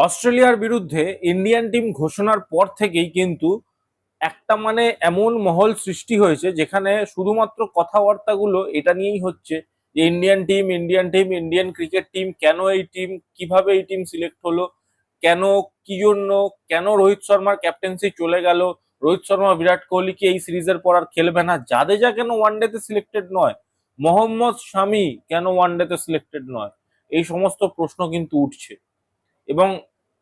অস্ট্রেলিয়ার বিরুদ্ধে Indian team ঘোষণার পর থেকেই কিন্তু একটা এমন মহল সৃষ্টি হয়েছে যেখানে শুধুমাত্র কথাবার্তাগুলো এটা নিয়েই হচ্ছে যে Indian team Indian cricket team, কেন এই টিম, কিভাবে এই টিম সিলেক্ট হলো, কেন, কি জন্য, কেন রোহিত শর্মার ক্যাপ্টেন্সি চলে গেল, রোহিত শর্মা বিরাট কোহলি কি এই সিরিজের পর আর খেলবে না, জাদেজা কেন ওয়ানডেতে সিলেক্টেড নয়, মোহাম্মদ শামি কেন ওয়ানডেতে সিলেক্টেড নয়, এই সমস্ত প্রশ্ন কিন্তু উঠছে। এবং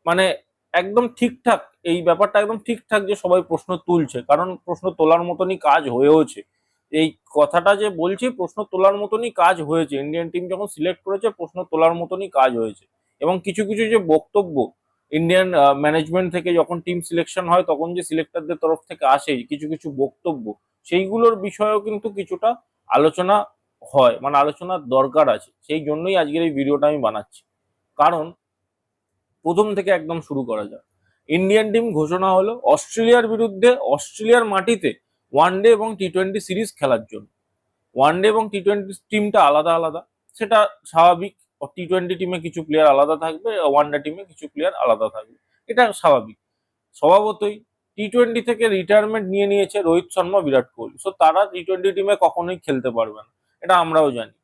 মানে একদম ঠিকঠাক, এই ব্যাপারটা একদম ঠিকঠাক যে সবাই প্রশ্ন তুলছে, কারণ প্রশ্ন তোলার মতনই কাজ হয়েওছে। এই কথাটা যে বলছি, প্রশ্ন তোলার মতনই কাজ হয়েছে, ইন্ডিয়ান টিম যখন সিলেক্ট করেছে প্রশ্ন তোলার মতনই কাজ হয়েছে। এবং কিছু কিছু যে বক্তব্য ইন্ডিয়ান ম্যানেজমেন্ট থেকে যখন টিম সিলেকশন হয় তখন যে সিলেক্টরদের তরফ থেকে আসে কিছু কিছু বক্তব্য, সেইগুলোর বিষয়েও কিন্তু কিছুটা আলোচনা হয়, আলোচনার দরকার আছে। সেই জন্যই আজকের এই ভিডিওটা আমি বানাচ্ছি। কারণ প্রথম থেকে একদম শুরু করা যাক। ইন্ডিয়ান টিম ঘোষণা হলো অস্ট্রেলিয়ার বিরুদ্ধে অস্ট্রেলিয়ার মাটিতে ওয়ানডে এবং টি-20 সিরিজ খেলার জন্য। ওয়ানডে এবং টি-20 টিমটা আলাদা আলাদা, সেটা স্বাভাবিক। টি-20 টিমে কিছু প্লেয়ার আলাদা থাকবে, ওয়ানডে টিমে কিছু প্লেয়ার আলাদা থাকবে, এটা স্বাভাবিক। স্বভাবতই টি-20 থেকে রিটায়ারমেন্ট নিয়ে নিয়েছে রোহিত শর্মা, বিরাট কোহলি, সো তারা টি-20 টিমে কখনোই খেলতে পারবে না, এটা আমরাও জানি।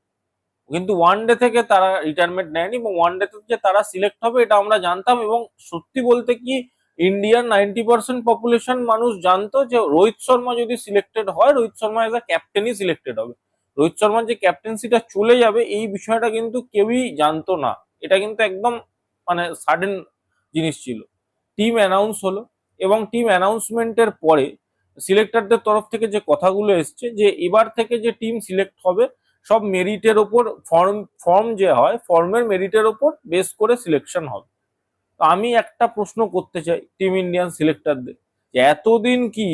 কিন্তু ওয়ানডে থেকে তারা রিটায়ারমেন্ট নেয়নি, এবং ওয়ানডে তে যে তারা সিলেক্ট হবে এটা আমরা জানতাম। এবং সত্যি বলতে কি, ইন্ডিয়ার 90% পপুলেশন মানুষ জানতো যে রোহিত শর্মা যদি সিলেক্টেড হয়, রোহিত শর্মা এজ আ ক্যাপ্টেনই সিলেক্টেড হবে। রোহিত শর্মার যে ক্যাপ্টেন্সিটা চলে যাবে এই বিষয়টা কিন্তু কেউই জানতো না। এটা কিন্তু একদম সাডেন জিনিস ছিল। টিম অ্যানাউন্স হলো, এবং টিম অ্যানাউন্সমেন্টের পরে সিলেক্টরদের তরফ থেকে যে কথাগুলো এসছে যে এবার থেকে যে টিম সিলেক্ট হবে সব মেরিটের ওপর, ফর্ম যে হয় ফর্মের মেরিটের ওপর বেস করে সিলেকশন হবে। তো আমি একটা প্রশ্ন করতে চাই টিম ইন্ডিয়ান সিলেক্টরদের, যে এতদিন কি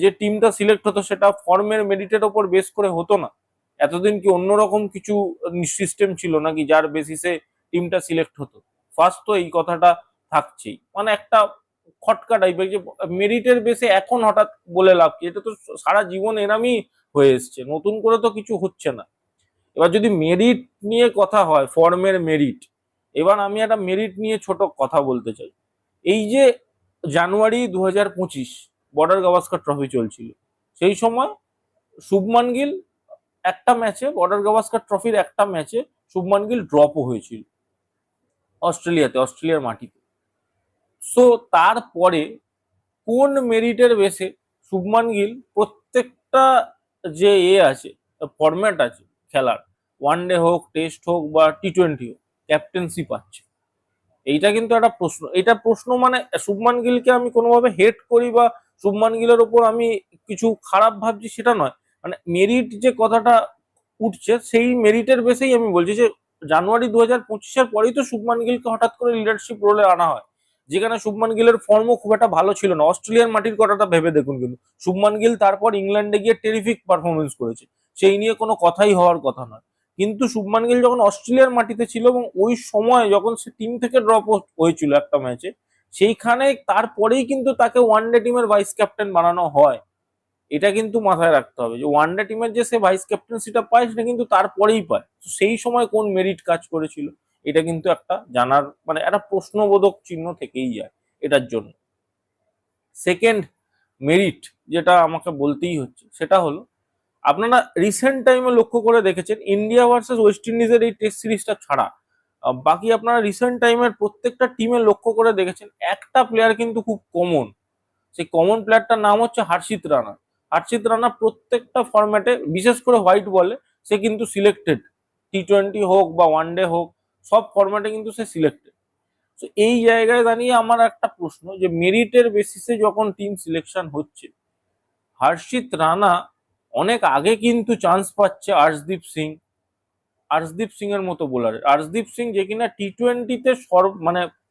যে টিমটা সিলেক্ট হতো সেটা ফর্মের মেরিটের ওপর বেস করে হতো না? এতদিন কি অন্যরকম কিছু সিস্টেম ছিল নাকি যার বেসিসে টিমটা সিলেক্ট হতো? ফার্স্ট তো এই কথাটা থাকছেই, একটা খটকা টাইপের যে মেরিটের বেসে এখন হঠাৎ বলে লাভ কি, এটা তো সারা জীবন এরামই হয়ে এসছে, নতুন করে তো কিছু হচ্ছে না। এবার যদি মেরিট নিয়ে কথা হয়, ফর্মের মেরিট, এবার আমি একটা মেরিট নিয়ে ছোট কথা বলতে চাই। এই যে জানুয়ারি 2025 বর্ডার গাভাস্কার ট্রফি চলছিল, সেই সময় শুভমান গিল একটা ম্যাচে, বর্ডার গাভাস্কার ট্রফির একটা ম্যাচে শুভমান গিল ড্রপও হয়েছিল অস্ট্রেলিয়ার মাটিতে। সো তারপরে কোন মেরিটের বেসে শুভমান গিল প্রত্যেকটা যে আছে, ফরম্যাট আছে খেলার, ওয়ানডে হোক, টেস্ট হোক বা টি-20 হোক, ক্যাপ্টেন্সি পাচ্ছে? এইটা কিন্তু একটা প্রশ্ন। এটা প্রশ্ন শুভমান গিলকে আমি কোনোভাবে হেট করি বা শুভমান গিলের ওপর আমি কিছু খারাপ ভাবছি সেটা নয়। মেরিট যে কথাটা উঠছে সেই মেরিটের বেসেই আমি বলছি যে জানুয়ারি 2025-এর পরেই তো শুভমান গিলকে হঠাৎ করে লিডারশিপ রোলে আনা হয়, যেখানে শুভমান গিলের ফর্মও খুব একটা ভালো ছিল না। অস্ট্রেলিয়ার মাটির কথাটা ভেবে দেখুন, কিন্তু শুভমান গিল তারপর ইংল্যান্ডে গিয়ে টেরিফিক পারফরমেন্স করেছে, সেই নিয়ে কোনো কথাই হওয়ার কথা নয়। কিন্তু শুভমান গিল যখন অস্ট্রেলিয়ার মাটিতে ছিল এবং ওই সময় যখন সে টিম থেকে ড্রপ হয়েছিল একটা ম্যাচে, সেইখানে তারপরেই কিন্তু তাকে ওয়ানডে টিমের ভাইস ক্যাপ্টেন বানানো হয়। এটা কিন্তু মাথায় রাখতে হবে যে ওয়ানডে টিমের যে সে ভাইস ক্যাপ্টেন্সিটা পায় সেটা কিন্তু তারপরেই পায়। সেই সময় কোন মেরিট কাজ করেছিল, এটা কিন্তু একটা জানার একটা প্রশ্নবোধক চিহ্ন থেকেই যায় এটার জন্য। সেকেন্ড মেরিট যেটা আমাকে বলতেই হচ্ছে সেটা হলো, আপনারা রিসেন্ট টাইমে লক্ষ্য করে দেখেছেন ইন্ডিয়া ভার্সেস ওয়েস্ট ইন্ডিজের এই টেস্ট সিরিজটা ছাড়া বাকি আপনারা রিসেন্ট টাইমের প্রত্যেকটা টিমে লক্ষ্য করে দেখেছেন একটা প্লেয়ার কিন্তু খুব কমন। সেই কমন প্লেয়ারটার নাম হচ্ছে হর্ষিত রানা। হর্ষিত রানা প্রত্যেকটা ফরম্যাটে, বিশেষ করে হোয়াইট বলে, সে কিন্তু সিলেক্টেড। টি-20 হোক বা ওয়ানডে হোক, সব ফরম্যাটে কিন্তু সে সিলেক্টেড। তো এই জায়গায় দাঁড়িয়ে আমার একটা প্রশ্ন, যে মেরিটের বেসিসে যখন টিম সিলেকশন হচ্ছে, হর্ষিত রানা অনেক আগে কিন্তু চান্স পাচ্ছে আর্শদীপ সিং এর মতো বোলার। আর্শদীপ সিং যে কিনা টি-20-তে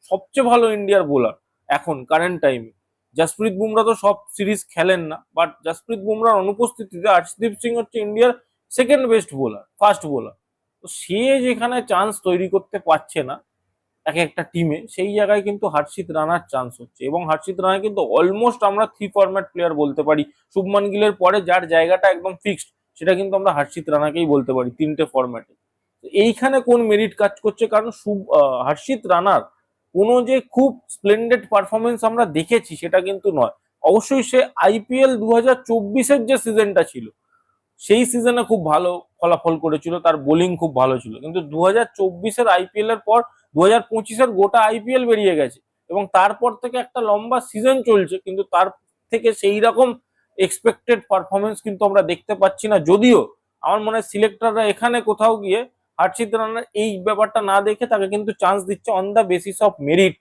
সবচেয়ে ভালো ইন্ডিয়ার বোলার এখন কারেন্ট টাইমে। জাসপ্রীত বুমরা তো সব সিরিজ খেলেন না, বাট জাসপ্রীত বুমরার অনুপস্থিতিতে আর্শদীপ সিং হচ্ছে ইন্ডিয়ার second best bowler, first bowler. তো সে যেখানে চান্স তৈরি করতে পারছে না এক একটা টিমে, সেই জায়গায় কিন্তু হর্ষিত রানার চান্স হচ্ছে। এবং হর্ষিত রানা কিন্তু অলমোস্ট আমরা 3 ফরম্যাট প্লেয়ার বলতে পারি, শুভমান গিলের পরে যার জায়গাটা একদম ফিক্সড সেটা কিন্তু আমরা হর্ষিত রানাকেই বলতে পারি 3টে ফরম্যাটে। এইখানে কোন মেরিট কাজ করছে? কারণ হর্ষিত রানার কোনো যে খুব স্প্লেন্ডেড পারফরমেন্স আমরা দেখেছি সেটা কিন্তু নয়। অবশ্যই সে আইপিএল 2024-এর যে সিজনটা ছিল সেই সিজনে খুব ভালো ফলাফল করেছিল, তার বোলিং খুব ভালো ছিল, কিন্তু 2024-এর আইপিএল এর পর 2025-এর গোটা আইপিএল বেরিয়ে গেছে এবং তারপর থেকে একটা লম্বা সিজন চলছে, কিন্তু তার থেকে সেই রকম এক্সপেক্টেড পারফরমেন্স কিন্তু আমরা দেখতে পাচ্ছি না। যদিও আমার মনে হয় সিলেক্টররা এখানে কোথাও গিয়ে হার্ষিত রানার এই ব্যাপারটা না দেখে তাকে কিন্তু চান্স দিচ্ছে on the basis of merit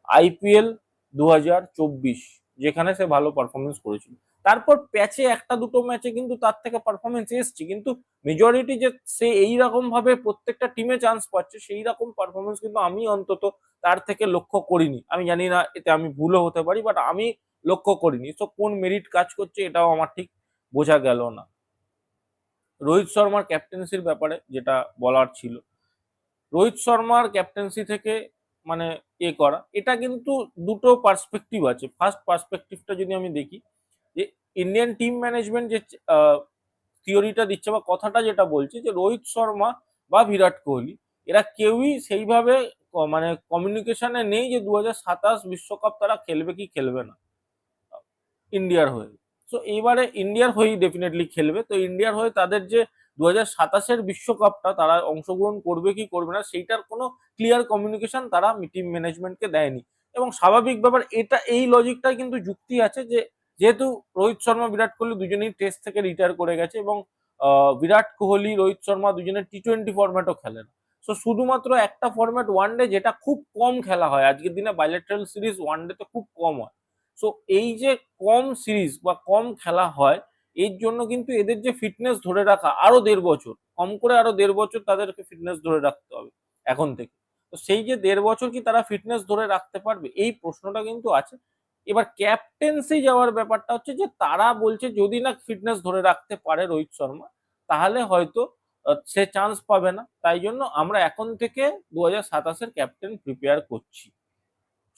IPL 2024, যেখানে সে ভালো পারফরমেন্স করেছিল। তারপর প্যাচে একটা দুটো ম্যাচে কিন্তু তার থেকে পারফরমেন্স এসছে, কিন্তু মেজরিটি যে সে এইরকম ভাবে প্রত্যেকটা টিমে চান্স পাচ্ছে সেই রকম পারফরমেন্স কিন্তু আমি অন্তত তার থেকে লক্ষ্য করিনি। আমি জানি না, এতে আমি ভুলও হতে পারি, বাট আমি লক্ষ্য করিনি। তো কোন মেরিট কাজ করছে এটাও আমার ঠিক বোঝা গেল না। রোহিত শর্মার ক্যাপ্টেন্সির ব্যাপারে যেটা বলার ছিল, রোহিত শর্মার ক্যাপ্টেন্সি থেকে মানে করা, এটা কিন্তু দুটো পার্সপেক্টিভ আছে। ফার্স্ট পার্সপেক্টিভটা যদি আমি দেখি, যে ইন্ডিয়ান টিম ম্যানেজমেন্ট যে থিওরিটা দিচ্ছে বা কথাটা যেটা বলছে, যে রোহিত শর্মা বা বিরাট কোহলি এরা কেউই সেইভাবে মানে কমিউনিকেশনে নেই যে 2027 বিশ্বকাপ তারা খেলবে কি খেলবে না ইন্ডিয়ার হয়ে। তো এইবারে ইন্ডিয়ার হয়েই ডেফিনেটলি খেলবে। তো ইন্ডিয়ার হয়ে তাদের যে 2027-এর বিশ্বকাপটা তারা অংশগ্রহণ করবে কি করবে না সেইটার কোনো ক্লিয়ার কমিউনিকেশন তারা টিম ম্যানেজমেন্টকে দেয়নি। এবং স্বাভাবিক ব্যাপার, এটা এই লজিকটা কিন্তু যুক্তি আছে যে যেহেতু রোহিত শর্মা বিরাট কোহলি দুজনেই টেস্ট থেকে রিটায়ার করে গেছে এবং বিরাট কোহলি রোহিত শর্মা দুজনের টি-20 ফরম্যাটও খেলেন। তো শুধুমাত্র একটা ফরম্যাট ওয়ানডে, যেটা খুব কম খেলা হয় আজকের দিনে, বাইলেটারাল সিরিজ ওয়ানডেতে খুব কম হয়। সো এই যে কম সিরিজ বা কম খেলা হয়, এর জন্য কিন্তু এদের যে ফিটনেস ধরে রাখা আরো 1.5 বছর, কম করে আরো 1.5 বছর তাদেরকে ফিটনেস ধরে রাখতে হবে এখন থেকে। তো সেই যে 1.5 বছর কি তারা ফিটনেস ধরে রাখতে পারবে, এই প্রশ্নটা কিন্তু আছে। এবার ক্যাপ্টেন্সি যাওয়ার ব্যাপারটা হচ্ছে যে তারা বলছে যদি না ফিটনেস ধরে রাখতে পারে রোহিত শর্মা, তাহলে হয়তো সে চান্স পাবে না। তাই জন্য আমরা এখন থেকে 2027-এর ক্যাপ্টেন প্রিপেয়ার করছি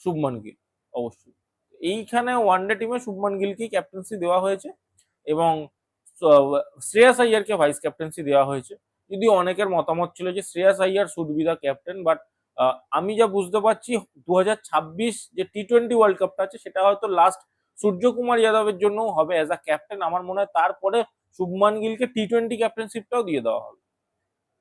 শুভমান গিল। অবশ্যই এইখানে ওয়ানডে টিমে শুভমান গিলকে ক্যাপ্টেন্সি দেওয়া হয়েছে এবং শ্রেয়াস আইয়ারকে ভাইস ক্যাপ্টেন্সি দেওয়া হয়েছে। যদিও অনেকের মতামত ছিল যে Shreyas Iyer should be the captain, but আমি যা বুঝতে পারছি 2026 যে টি-20 ওয়ার্ল্ড কাপটা আছে সেটা হয়তো লাস্ট সূর্যকুমার যাদবের জন্য হবে অ্যাজ আ ক্যাপ্টেন। আমার মনে হয় তারপরে শুভমান গিলকে টি-20 ক্যাপ্টেনশিপটাও দিয়ে দেওয়া হবে।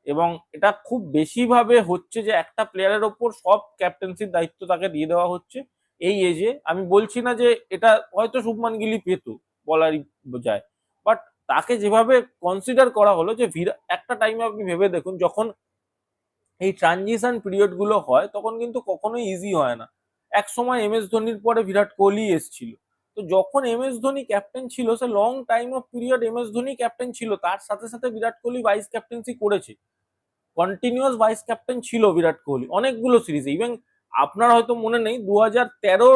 এবং এটা খুব বেশিভাবে হচ্ছে যে একটা প্লেয়ারের ওপর সব ক্যাপ্টেন্সির দায়িত্ব তাকে দিয়ে দেওয়া হচ্ছে এই এজে। আমি বলছি না যে এটা হয়তো শুভমান গিলই পেত, বলারই যায়, বাট তাকে যেভাবে কনসিডার করা হলো, যে একটা টাইমে আপনি ভেবে দেখুন যখন এই ট্রানজিশন পিরিয়ড গুলো হয় তখন কিন্তু কখনোই ইজি হয় না। এক সময় এমএস ধোনির পরে বিরাট কোহলি এসছিল, তো যখন এমএস ধোনি ক্যাপ্টেন ছিল সে long time of period MS Dhoni captain ছিল, তার সাথে সাথে বিরাট কোহলি ভাইস ক্যাপ্টেন্সি করেছে, কন্টিনিউয়াস ভাইস ক্যাপ্টেন ছিল বিরাট কোহলি অনেকগুলো সিরিজে। ইভেন আপনার হয়তো মনে নেই 2013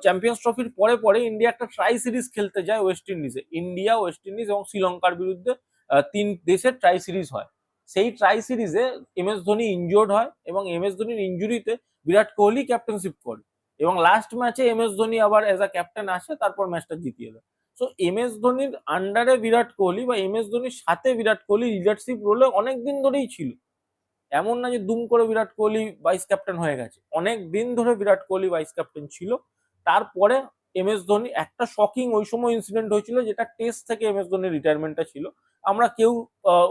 চ্যাম্পিয়ন্স ট্রফির পরে পরে ইন্ডিয়া একটা ট্রাই সিরিজ খেলতে যায় ওয়েস্ট ইন্ডিজে, ইন্ডিয়া ওয়েস্ট ইন্ডিজ এবং শ্রীলঙ্কার বিরুদ্ধে 3 দেশের ট্রাই সিরিজ হয়। সেই ট্রাই সিরিজে এমএস ধোনি ইনজোর্ড হয় এবং এমএস ধোনির ইঞ্জুরিতে বিরাট কোহলি ক্যাপ্টেনশিপ করে এবং লাস্ট ম্যাচে এমএস ধোনি আবার এজ আ ক্যাপ্টেন আসে, তারপর ম্যাচটা জিতিয়ে দেয়। সো এমএস ধোনির আন্ডারে বিরাট কোহলি বা এমএস ধোনির সাথে বিরাট কোহলি লিডারশিপ রোলে অনেকদিন ধরেই ছিল। এমন না যে দুম করে বিরাট কোহলি ভাইস ক্যাপ্টেন হয়ে গেছে, অনেক দিন ধরে বিরাট কোহলি ভাইস ক্যাপ্টেন ছিল। তারপরে এমএস ধোনি একটা শকিং ওই সময় ইনসিডেন্ট হয়েছিল, যেটা টেস্ট থেকে এমএস ধোনির রিটায়ারমেন্টটা ছিল। আমরা কেউ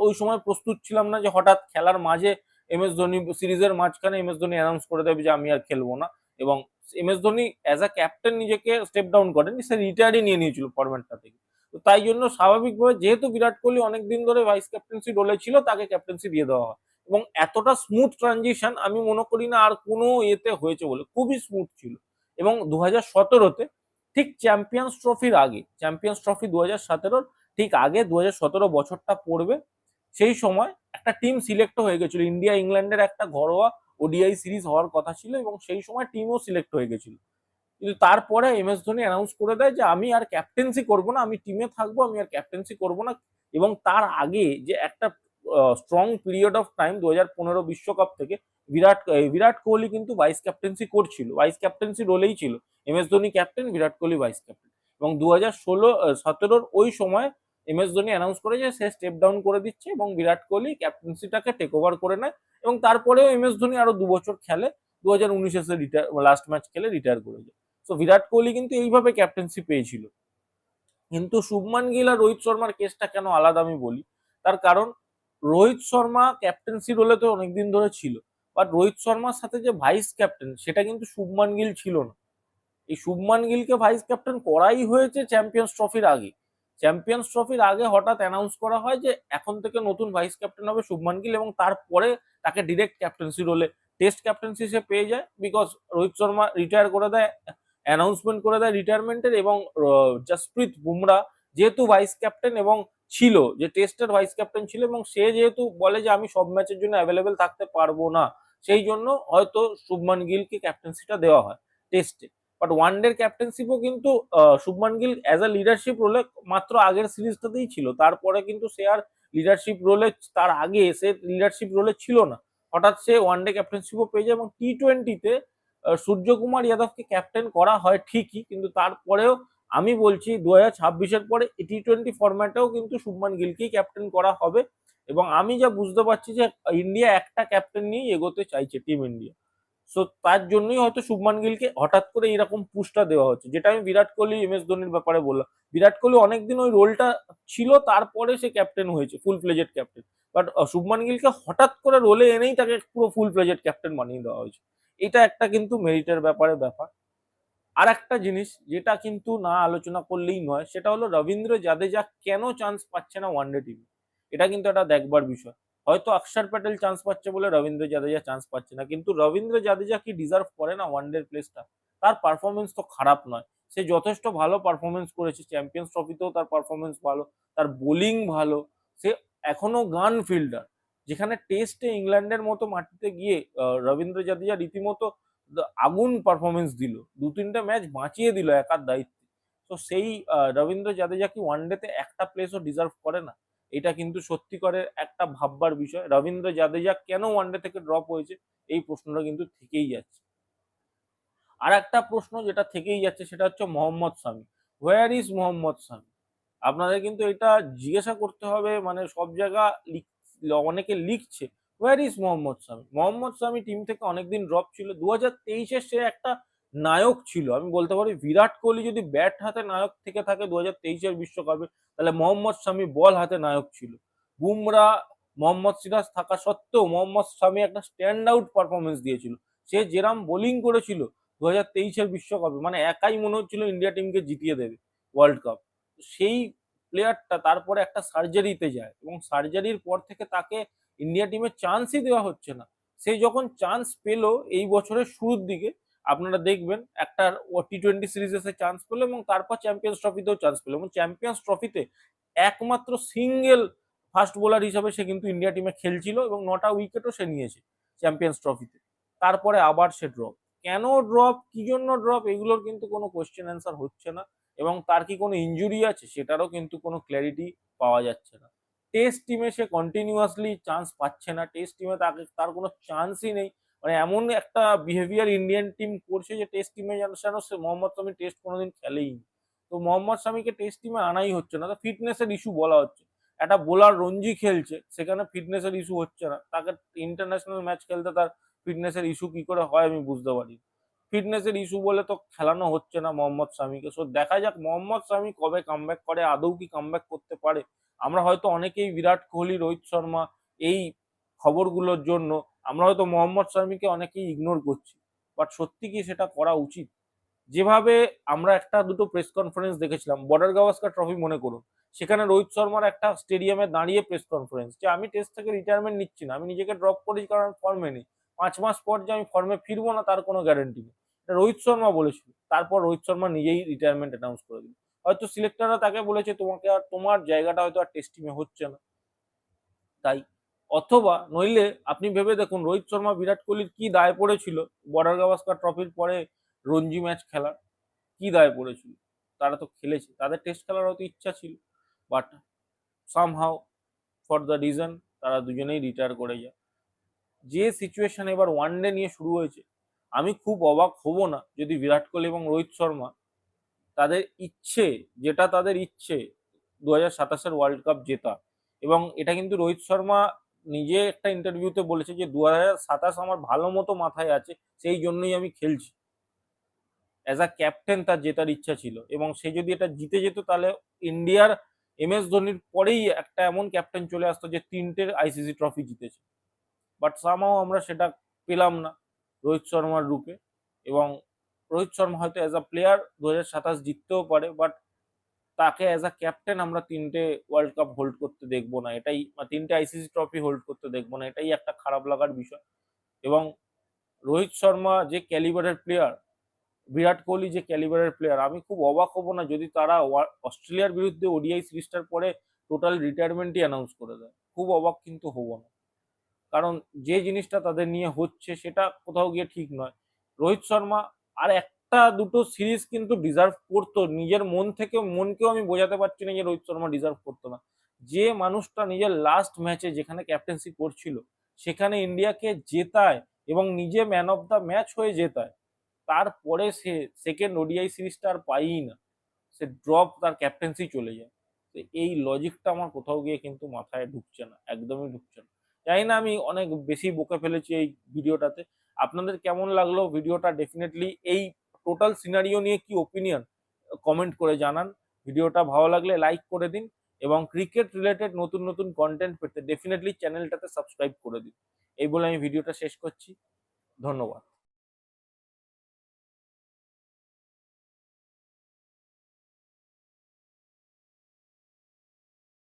ওই সময় প্রস্তুত ছিলাম না যে হঠাৎ খেলার মাঝে এমএস ধোনি সিরিজের মাঝখানে এমএস ধোনি অ্যানাউন্স করে দেবে যে আমি আর খেলবো না। এবং MS Dhoni as a captain নিজেকে স্টেপ ডাউন করেন, সে রিটায়ারই নিয়ে নিয়েছিল ফরম্যাটটা থেকে। তো তাই জন্য স্বাভাবিকভাবে যেহেতু বিরাট কোহলি অনেকদিন ধরে ভাইস ক্যাপ্টেন্সি রোলে ছিল, তাকে ক্যাপ্টেন্সি দিয়ে দেওয়া হয়। এবং এতটা স্মুথ ট্রানজিশন আমি মনে করি না আর কোনো এতে হয়েছে বলে, খুবই স্মুথ ছিল। এবং 2017-তে ঠিক চ্যাম্পিয়ন্স ট্রফির আগে, চ্যাম্পিয়ন্স ট্রফি 2017-র ঠিক আগে 2017 বছরটা পড়বে, সেই সময় একটা টিম সিলেক্ট হয়ে গেছিল। ইন্ডিয়া ইংল্যান্ডের একটা ঘরোয়া ওডিআই সিরিজ হওয়ার কথা ছিল এবং সেই সময় টিমও সিলেক্ট হয়ে গেছিল। কিন্তু তারপরে এমএস ধোনি অ্যানাউন্স করে দেয় যে আমি আর ক্যাপ্টেন্সি করব না, আমি টিমে থাকবো, আমি আর ক্যাপ্টেন্সি করব না। এবং তার আগে যে একটা স্ট্রং পিরিয়ড অফ টাইম 2015 বিশ্বকাপ থেকে বিরাট কোহলি কিন্তু ভাইস ক্যাপ্টেন্সি করছিল, ভাইস ক্যাপ্টেন্সি রোলেই ছিল। এমএস ধোনি ক্যাপ্টেন, বিরাট কোহলি ভাইস ক্যাপ্টেন। এবং 2017-র ওই সময় এমএস ধোনি অ্যানাউন্স করে যে সে স্টেপ ডাউন করে দিচ্ছে এবং বিরাট কোহলি ক্যাপ্টেন্সিটাকে টেক ওভার করে নেয়। এবং তারপরেও এমএস ধোনি আরো 2 বছর খেলে 2019 এসে লাস্ট ম্যাচ খেলে রিটায়ার করে যায়। তো বিরাট কোহলি কিন্তু এইভাবে ক্যাপ্টেন্সি পেয়েছিল। কিন্তু শুভমান গিল আর রোহিত শর্মার কেসটা কেন আলাদা আমি বলি, তার কারণ রোহিত শর্মা ক্যাপ্টেন্সি রোলে তো অনেকদিন ধরে ছিল, বাট রোহিত শর্মার সাথে যে ভাইস ক্যাপ্টেন সেটা কিন্তু শুভমান গিল ছিল না। এই শুভমান গিলকে ভাইস ক্যাপ্টেন করাই হয়েছে চ্যাম্পিয়ন্স ট্রফির আগে। চ্যাম্পিয়ন্স ট্রফির আগে হঠাৎ অ্যানাউন্স করা হয় যে এখন থেকে নতুন ভাইস ক্যাপ্টেন হবে শুভমান গিল, এবং তারপরে তাকে ডিরেক্ট ক্যাপ্টেন্সি রোলে টেস্ট ক্যাপ্টেন্সি সে পেয়ে যায়, বিকজ রোহিত শর্মা রিটায়ার করে দেয়, অ্যানাউন্সমেন্ট করে দেয় রিটায়ারমেন্টের, এবং জসপ্রীত বুমরা যেহেতু ভাইস ক্যাপ্টেন এবং ছিল, যে টেস্টের ভাইস ক্যাপ্টেন ছিল, এবং সে যেহেতু বলে যে আমি সব ম্যাচের জন্য অ্যাভেলেবেল থাকতে পারবো না, সেই জন্য হয়তো শুভমান গিলকে ক্যাপ্টেন্সিটা দেওয়া হয় টেস্টে। বাট ওয়ান ডের ক্যাপ্টেনশিপও কিন্তু Shubman Gill as a leadership রোলে মাত্র আগের সিরিজটাতেই ছিল, তারপরে কিন্তু সে আর লিডারশিপ রোলে, তার আগে সে লিডারশিপ রোলে ছিল না। হঠাৎ সে ওয়ান ডে ক্যাপ্টেনশিপও পেয়ে যায়, এবং টি-20তে সূর্যকুমার যাদবকে ক্যাপ্টেন করা হয় ঠিকই, কিন্তু তারপরেও আমি বলছি 2026-এর পরে টি-20 ফরম্যাটেও কিন্তু শুভমান গিলকেই ক্যাপ্টেন করা হবে। এবং আমি যা বুঝতে পারছি যে ইন্ডিয়া একটা ক্যাপ্টেন নিয়েই এগোতে চাইছে, টিম ইন্ডিয়া। সো তার জন্যই হয়তো শুভমান গিলকে হঠাৎ করে এরকম পুশটা দেওয়া হচ্ছে, যেটা আমি বিরাট কোহলি এম এস ধোনির ব্যাপারে বললাম। বিরাট কোহলি অনেকদিন ওই রোলটা ছিল, তারপরে সে ক্যাপ্টেন হয়েছে, full fledged captain. But Shubman গিলকে হঠাৎ করে রোলে এনেই তাকে পুরো ফুল ফ্লেজেড ক্যাপ্টেন বানিয়ে দেওয়া হয়েছে। এটা একটা কিন্তু মেরিটের ব্যাপার। আর একটা জিনিস যেটা কিন্তু না আলোচনা করলেই নয়, সেটা হলো রবীন্দ্র জাদেজা কেন চান্স পাচ্ছে না ওয়ানডে টিমে। এটা কিন্তু একটা দেখবার বিষয়। হয়তো অক্ষর প্যাটেল চান্স পাচ্ছে বলে রবীন্দ্র জাদেজা চান্স পাচ্ছে না, কিন্তু রবীন্দ্র জাদেজা কি ডিজার্ভ করে না ওয়ানডের প্লেসটা? তার পারফরমেন্স তো খারাপ নয়, সে যথেষ্ট ভালো পারফরমেন্স করেছে, চ্যাম্পিয়ন্স ট্রফিতেও তার পারফরমেন্স ভালো, তার বোলিং ভালো, সে এখনো গান ফিল্ডার। যেখানে টেস্টে ইংল্যান্ডের মতো মাটিতে গিয়ে রবীন্দ্র জাদেজা রীতিমতো আগুন পারফরমেন্স দিল, দু তিনটা ম্যাচ বাঁচিয়ে দিল একার দায়িত্বে। তো সেই রবীন্দ্র জাদেজা কি ওয়ানডেতে একটা প্লেসও ডিজার্ভ করে না? এটা কিন্তু সত্যি করে একটা ভাববার বিষয়। রবীন্দ্র জাদেজা কেন ওয়ানডে থেকে ড্রপ হয়েছে, এই প্রশ্নটা কিন্তু থেকেই যাচ্ছে। আর একটা প্রশ্ন যেটা থেকেই যাচ্ছে সেটা হচ্ছে মোহাম্মদ শামি। হোয়ার ইজ মোহাম্মদ শামি? আপনাদের কিন্তু এটা জিজ্ঞাসা করতে হবে, মানে সব জায়গা অনেকে লিখছে where is Mohammad Shami. Mohammad Shami team থেকে অনেকদিন ড্রপ ছিল, 2023-এ সে একটা নায়ক ছিল। আমি বলতে পারি বিরাট কোহলি যদি ব্যাট হাতে নায়ক থেকে থাকে 2023-এর বিশ্বকাপে, তাহলে মোহাম্মদ শামি বল হাতে নায়ক ছিল। বুমরা, মোহাম্মদ সিরাজ থাকা সত্ত্বেও মোহাম্মদ শামি একটা স্ট্যান্ড আউট পারফরমেন্স দিয়েছিল। সে যেরাম বোলিং করেছিল 2023-এর বিশ্বকাপে, মানে একাই মনে হচ্ছিল ইন্ডিয়া টিমকে জিতিয়ে দেবে ওয়ার্ল্ড কাপ। সেই প্লেয়ারটা তারপরে একটা সার্জারিতে যায়, এবং সার্জারির পর থেকে তাকে ইন্ডিয়া টিমে চান্সই দেওয়া হচ্ছে না। সে যখন চান্স পেলো এই বছরের শুরুর দিকে, আপনারা দেখবেন একটা টি-20 সিরিজে সে চান্স পেলো, এবং তারপর চ্যাম্পিয়ন্স ট্রফিতেও চান্স পেলো, এবং চ্যাম্পিয়ন্স ট্রফিতে একমাত্র সিঙ্গেল ফাস্ট বোলার হিসাবে সে কিন্তু ইন্ডিয়া টিমে খেলছিল, এবং 9টা উইকেটও সে নিয়েছে চ্যাম্পিয়ন্স ট্রফিতে। তারপরে আবার সে ড্রপ। কেন ড্রপ, কি জন্য ড্রপ, এগুলোর কিন্তু কোনো কোয়েশ্চেন অ্যান্সার হচ্ছে না। এবং তার কি কোনো ইনজুরি আছে সেটারও কিন্তু কোনো ক্ল্যারিটি পাওয়া যাচ্ছে না। টেস্ট টিমে সে কন্টিনিউয়াসলি চান্স পাচ্ছে না, টেস্ট টিমে তাকে তার কোনো চান্সই নেই। মানে এমন একটা বিহেভিয়ার ইন্ডিয়ান টিম করছে যে টেস্ট টিমে যেন সে মোহাম্মদ শামি টেস্ট কোনোদিন খেলেই। তো মোহাম্মদ শামিকে টেস্ট টিমে আনাই হচ্ছে না, তো ফিটনেসের ইস্যু বলা হচ্ছে। একটা বোলার রঞ্জি খেলছে, সেখানে ফিটনেসের ইস্যু হচ্ছে না, তাকে ইন্টারন্যাশনাল ম্যাচ খেলতে তার ফিটনেসের ইস্যু কি করে হয় আমি বুঝতে পারি। ফিটনেসের ইস্যু বলে তো খেলানো হচ্ছে না মোহাম্মদ শামিকে। সো দেখা যাক মোহাম্মদ শামি কবে কামব্যাক করে, আদৌ কি কামব্যাক করতে পারে। আমরা হয়তো অনেকেই বিরাট কোহলি, রোহিত শর্মা এই খবরগুলোর জন্য আমরা হয়তো মোহাম্মদ শামিকে অনেকেই ইগনোর করছি, বাট সত্যি কি সেটা করা উচিত? যেভাবে আমরা একটা দুটো প্রেস কনফারেন্স দেখেছিলাম, বর্ডার গাভাস্কার ট্রফি মনে করুন, সেখানে রোহিত শর্মার একটা স্টেডিয়ামে দাঁড়িয়ে প্রেস কনফারেন্স, যে আমি টেস্ট থেকে রিটায়ারমেন্ট নিচ্ছি না, আমি নিজেকে ড্রপ করেছি কারণ ফর্মে নেই, 5 মাস পর যে আমি ফর্মে ফিরবো না তার কোনো গ্যারেন্টি নেই। রোহিত শর্মা বলেছিল, তারপর রোহিত শর্মা নিজেই রিটায়ারমেন্ট অ্যানাউন্স করে দিল। হয়তো সিলেক্টররা তাকে বলেছে তোমাকে আর, তোমার জায়গাটা হয়তো আর টেস্ট টিমে হচ্ছে না, তাই। অথবা নইলে আপনি ভেবে দেখুন রোহিত শর্মা, বিরাট কোহলির কি দায় পড়েছিল বর্ডার গাভাস্কার ট্রফির পরে রঞ্জি ম্যাচ খেলার? কি দায় পড়েছিল? তারা তো খেলেছে, তাদের টেস্ট খেলার হয়তো ইচ্ছা ছিল, but somehow for the reason তারা দুজনেই রিটায়ার করে যায়। যে সিচুয়েশন এবার ওয়ানডে নিয়ে শুরু হয়েছে, আমি খুব অবাক হব না যদি বিরাট কোহলি এবং রোহিত শর্মা তাদের ইচ্ছে, যেটা তাদের ইচ্ছে 2027-এর ওয়ার্ল্ড কাপ জেতা, এবং এটা কিন্তু রোহিত শর্মা নিজে একটা ইন্টারভিউতে বলেছে যে 2027 আমার ভালো মতো মাথায় আছে, সেই জন্যই আমি খেলছি। অ্যাজ আ ক্যাপ্টেন তার জেতার ইচ্ছা ছিল, এবং সে যদি এটা জিতে যেত তাহলে ইন্ডিয়ার MS ধোনির পরেই একটা এমন ক্যাপ্টেন চলে আসতো যে 3টে ICC ট্রফি জিতেছে। বাট সামহাও আমরা সেটা পেলাম না রোহিত শর্মার রূপে। এবং রোহিত শর্মা হয়তো অ্যাজ আ প্লেয়ার 2027 জিততেও পারে, বাট তাকে অ্যাজ আ ক্যাপ্টেন আমরা 3টে ওয়ার্ল্ড কাপ হোল্ড করতে দেখবো না, এটাই 3টে ICC ট্রফি হোল্ড করতে দেখবো না, এটাই একটা খারাপ লাগার বিষয়। এবং রোহিত শর্মা যে ক্যালিবারের প্লেয়ার, বিরাট কোহলি যে ক্যালিবারের প্লেয়ার, আমি খুব অবাক হব না যদি তারা অস্ট্রেলিয়ার বিরুদ্ধে ODI সিরিজটার পরে টোটাল রিটায়ারমেন্টই অ্যানাউন্স করে দেয়। খুব অবাক কিন্তু হব না, কারণ যে জিনিসটা তাদের নিয়ে হচ্ছে সেটা কোথাও গিয়ে ঠিক নয়। রোহিত শর্মা আর একটা দুটো সিরিজ কিন্তু ডিজার্ভ করতো, নিজের মন থেকে, মনকেও আমি বোঝাতে পারছি না যে রোহিত শর্মা ডিজার্ভ করতো না। যে মানুষটা নিজের লাস্ট ম্যাচে যেখানে ক্যাপ্টেন্সি করছিল সেখানে ইন্ডিয়াকে জেতায় এবং নিজে ম্যান অফ দ্য ম্যাচ হয়ে জেতায়, তারপরে সে সেকেন্ড ODI সিরিজটা আর পাইই না, সে ড্রপ, তার ক্যাপ্টেন্সি চলে যায়। তো এই লজিকটা আমার কোথাও গিয়ে কিন্তু মাথায় ঢুকছে না, একদমই ঢুকছে না। জানি না, আমি অনেক বেশি বকে ফেলেছি এই ভিডিওটাতে। আপনাদের কেমন লাগলো ভিডিওটা ডেফিনেটলি এই টোটাল সিনারিও নিয়ে কি ওপিনিয়ন কমেন্ট করে জানান। ভিডিওটা ভালো লাগলে লাইক করে দিন, এবং ক্রিকেট রিলেটেড নতুন নতুন কন্টেন্ট পেতে ডেফিনেটলি চ্যানেলটাতে সাবস্ক্রাইব করে দিন। এই বলে আমি ভিডিওটা শেষ করছি। ধন্যবাদ।